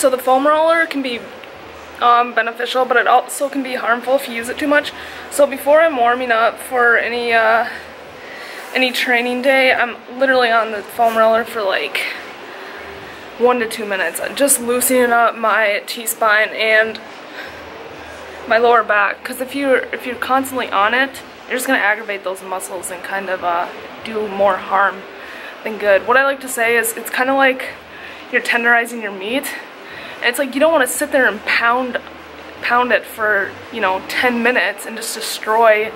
So the foam roller can be beneficial, but it also can be harmful if you use it too much. So before I'm warming up for any training day, I'm literally on the foam roller for like 1 to 2 minutes, just loosening up my T-spine and my lower back. Because if you're constantly on it, you're just gonna aggravate those muscles and kind of do more harm than good. What I like to say is it's kind of like you're tenderizing your meat. And it's like you don't want to sit there and pound it for, you know, 10 minutes and just destroy,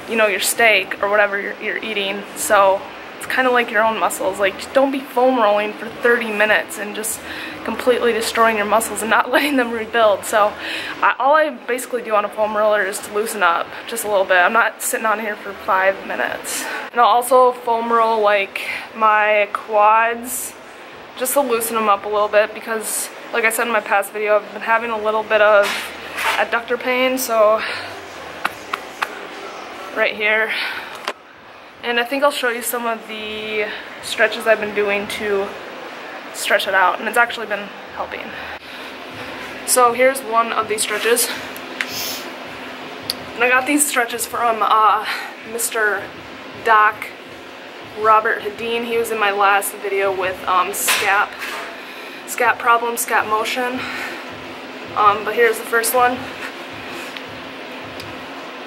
you know, your steak or whatever you're eating. So it's kind of like your own muscles. Like, don't be foam rolling for 30 minutes and just completely destroying your muscles and not letting them rebuild. So all I basically do on a foam roller is to loosen up just a little bit. I'm not sitting on here for 5 minutes. And I'll also foam roll like my quads just to loosen them up a little bit, because like I said in my past video, I've been having a little bit of adductor pain, so right here. And I think I'll show you some of the stretches I've been doing to stretch it out, and it's actually been helping. So here's one of these stretches. And I got these stretches from Mr. Doc Robert Hadeen. He was in my last video with scap problem, scap motion. But here's the first one.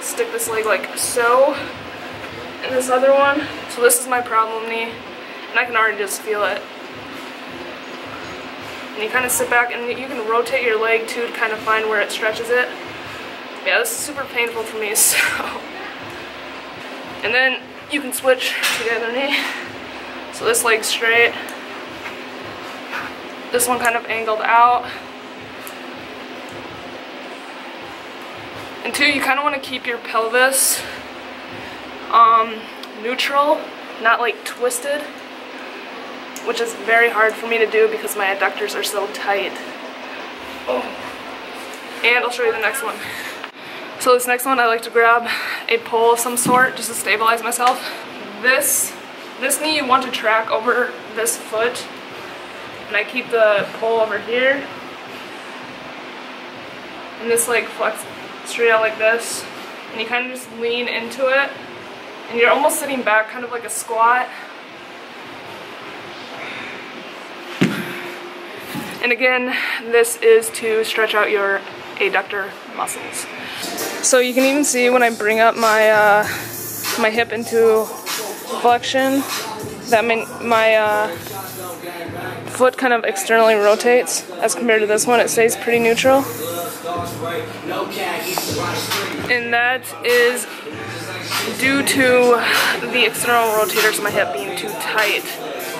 Stick this leg like so, and this other one. So this is my problem knee, and I can already just feel it. And you kind of sit back, and you can rotate your leg too to kind of find where it stretches it. Yeah, this is super painful for me, so. And then you can switch to the other knee. So this leg's straight. This one kind of angled out. And two, you kind of want to keep your pelvis neutral, not like twisted, which is very hard for me to do because my adductors are so tight. Oh. And I'll show you the next one. So this next one, I like to grab a pole of some sort just to stabilize myself. This knee you want to track over this foot, and I keep the pole over here, and this leg flex straight out like this, and you kind of just lean into it, and you're almost sitting back, kind of like a squat. And again, this is to stretch out your adductor muscles. So you can even see when I bring up my my hip into flexion that my foot kind of externally rotates, as compared to this one, it stays pretty neutral. And that is due to the external rotators of my hip being too tight.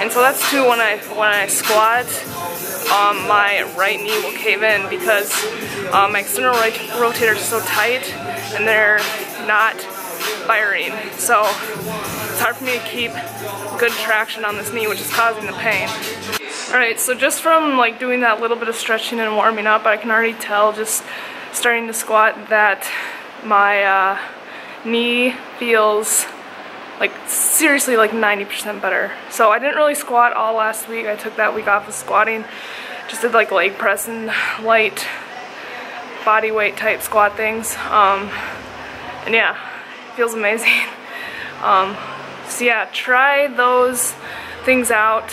And so that's too when I squat, my right knee will cave in because my external rotators are so tight and they're not firing. So it's hard for me to keep good traction on this knee, which is causing the pain. Alright, so just from like doing that little bit of stretching and warming up, I can already tell just starting to squat that my knee feels like seriously like 90% better. So I didn't really squat all last week. I took that week off of squatting. Just did like leg press and light body weight type squat things. And yeah, it feels amazing. So yeah, try those things out.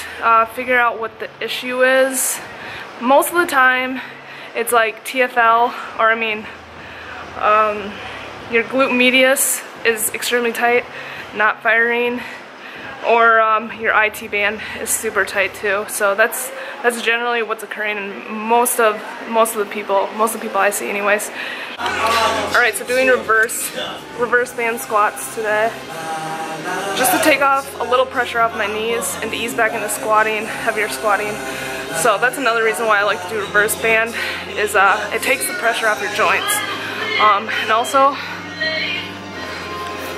Figure out what the issue is. Most of the time it's like TFL, or I mean your glute medius is extremely tight, not firing, or your IT band is super tight too. So that's generally what's occurring in most of the people I see anyways. Alright, so doing reverse band squats today, just to take off a little pressure off my knees and to ease back into squatting, heavier squatting. So that's another reason why I like to do reverse band, is it takes the pressure off your joints. And also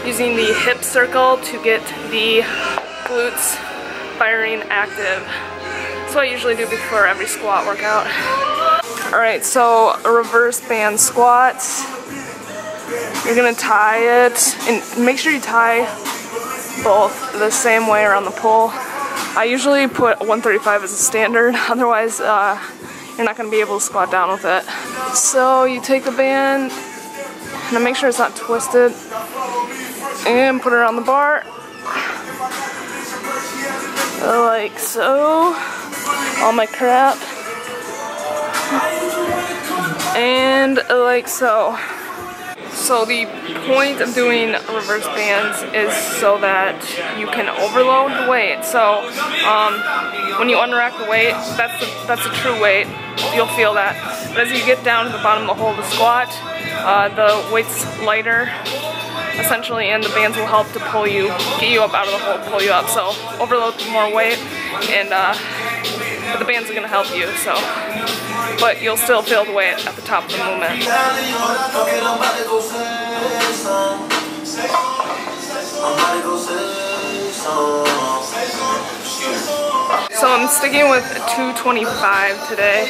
using the hip circle to get the glutes firing active. That's what I usually do before every squat workout. Alright, so a reverse band squat. You're gonna tie it, and make sure you tie both the same way around the pole. I usually put 135 as a standard, otherwise you're not going to be able to squat down with it. So you take the band, and make sure it's not twisted, and put it on the bar, like so. All my crap, and like so. So the point of doing reverse bands is so that you can overload the weight. So when you unrack the weight, that's the true weight. You'll feel that. But as you get down to the bottom of the hole of the squat, the weight's lighter, essentially, and the bands will help to pull you, get you up out of the hole, pull you up. So overload with more weight, and but the bands are going to help you. So, but you'll still feel the weight at the top of the movement. So I'm sticking with 225 today.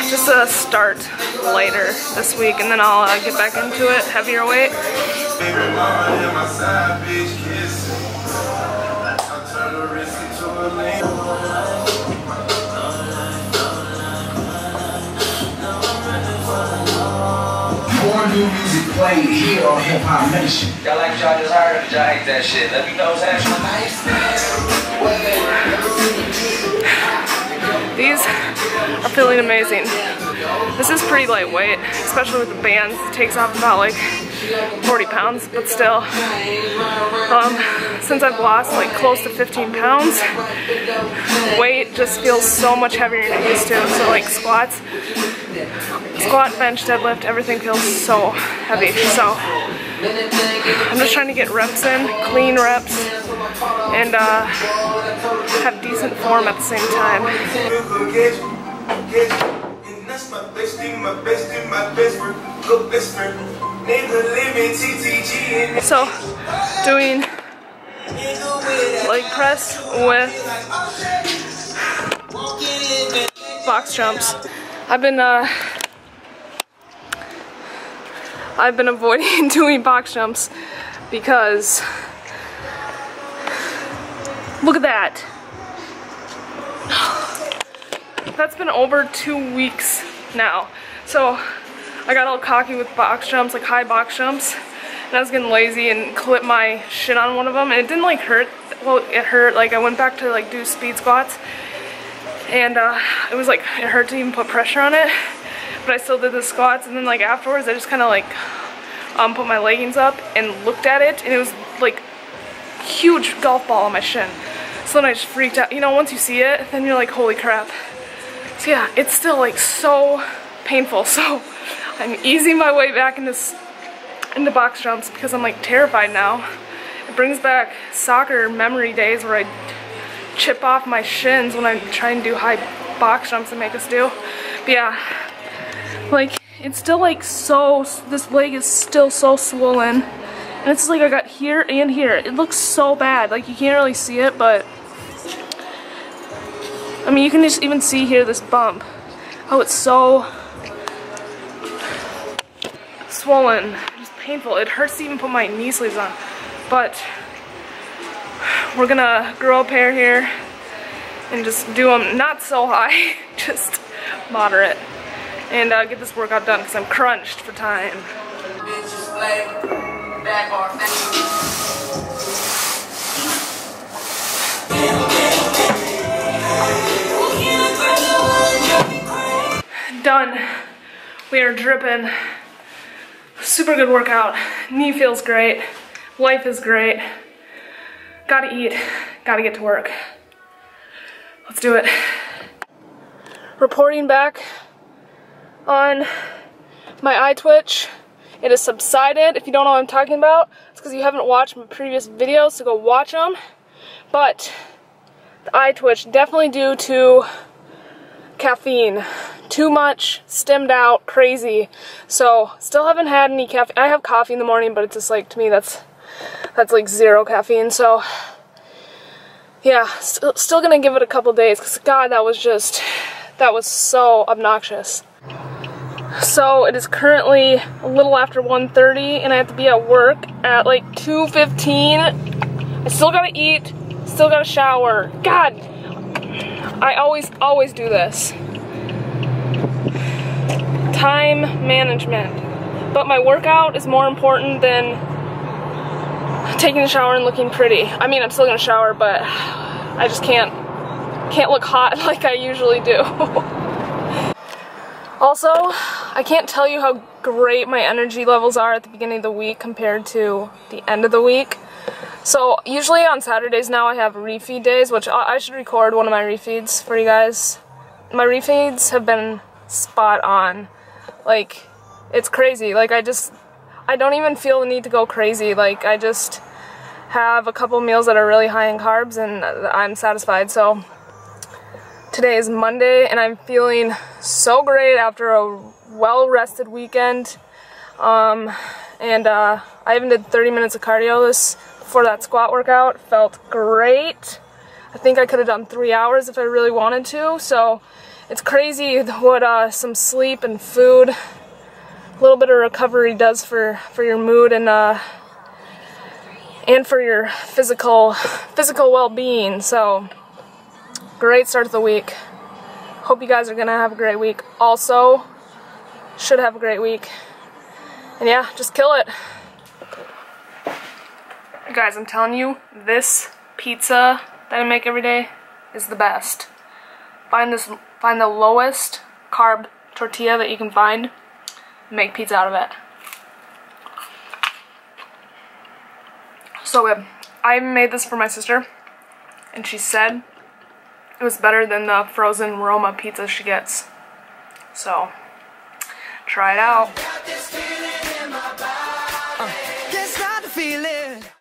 Just to start lighter this week, and then I'll get back into it, heavier weight. New music played here on Hip Hop Nation. Y'all like what y'all just heard, or did y'all hate that shit? Let me know what's happening. These are feeling amazing. This is pretty lightweight, especially with the bands. It takes off about like 40 pounds, but still. Since I've lost like close to 15 pounds, weight just feels so much heavier than it used to. So like squat, bench, deadlift, everything feels so heavy. So I'm just trying to get reps in, clean reps, and have decent form at the same time. So doing leg press with box jumps. I've been avoiding doing box jumps because look at that. That's been over 2 weeks now. So I got all cocky with box jumps, like high box jumps, and I was getting lazy and clipped my shit on one of them, and it didn't like hurt. Well, it hurt. Like I went back to like do speed squats, and it was like it hurt to even put pressure on it. But I still did the squats, and then like afterwards I just kind of like put my leggings up and looked at it, and it was like huge golf ball on my shin. So then I just freaked out. You know, once you see it, then you're like, holy crap. So yeah, it's still like so painful. So I'm easing my way back into box jumps because I'm like terrified now. It brings back soccer memory days where I chip off my shins when I try and do high box jumps and make us do. But yeah, like it's still like so, this leg is still so swollen, and it's like I got here and here. It looks so bad, like you can't really see it, but I mean you can just even see here this bump, how it's so swollen, just painful. It hurts to even put my knee sleeves on, but we're gonna grow a pair here and just do them not so high, just moderate, and get this workout done because I'm crunched for time. Done. We are dripping. Super good workout. Knee feels great. Life is great. Gotta eat. Gotta get to work. Let's do it. Reporting back on my eye twitch. It has subsided. If you don't know what I'm talking about, it's because you haven't watched my previous videos, so go watch them. But the eye twitch, definitely due to caffeine. Too much, stemmed out, crazy. So still haven't had any caffeine. I have coffee in the morning, but it's just like, to me that's like zero caffeine. So yeah, still gonna give it a couple days, because God, that was so obnoxious. So it is currently a little after 1:30, and I have to be at work at like 2:15. I still gotta eat, still gotta shower. God, I always do this. Time management. But my workout is more important than taking a shower and looking pretty. I mean, I'm still gonna shower, but I just can't look hot like I usually do. Also, I can't tell you how great my energy levels are at the beginning of the week compared to the end of the week. So usually on Saturdays now I have refeed days, which I should record one of my refeeds for you guys. My refeeds have been spot on. Like, it's crazy. Like, I don't even feel the need to go crazy. Like, I just have a couple meals that are really high in carbs and I'm satisfied. So today is Monday and I'm feeling so great after a well-rested weekend. I even did 30 minutes of cardio for that squat workout. Felt great. I think I could have done 3 hours if I really wanted to. So it's crazy what some sleep and food, a little bit of recovery does for your mood and for your physical well-being. So great start to the week. Hope you guys are gonna have a great week. Also, should have a great week. And yeah, just kill it. Guys, I'm telling you, this pizza that I make every day is the best. Find the lowest carb tortilla that you can find, make pizza out of it. So good. I made this for my sister, and she said it was better than the frozen Roma pizza she gets. So, try it out.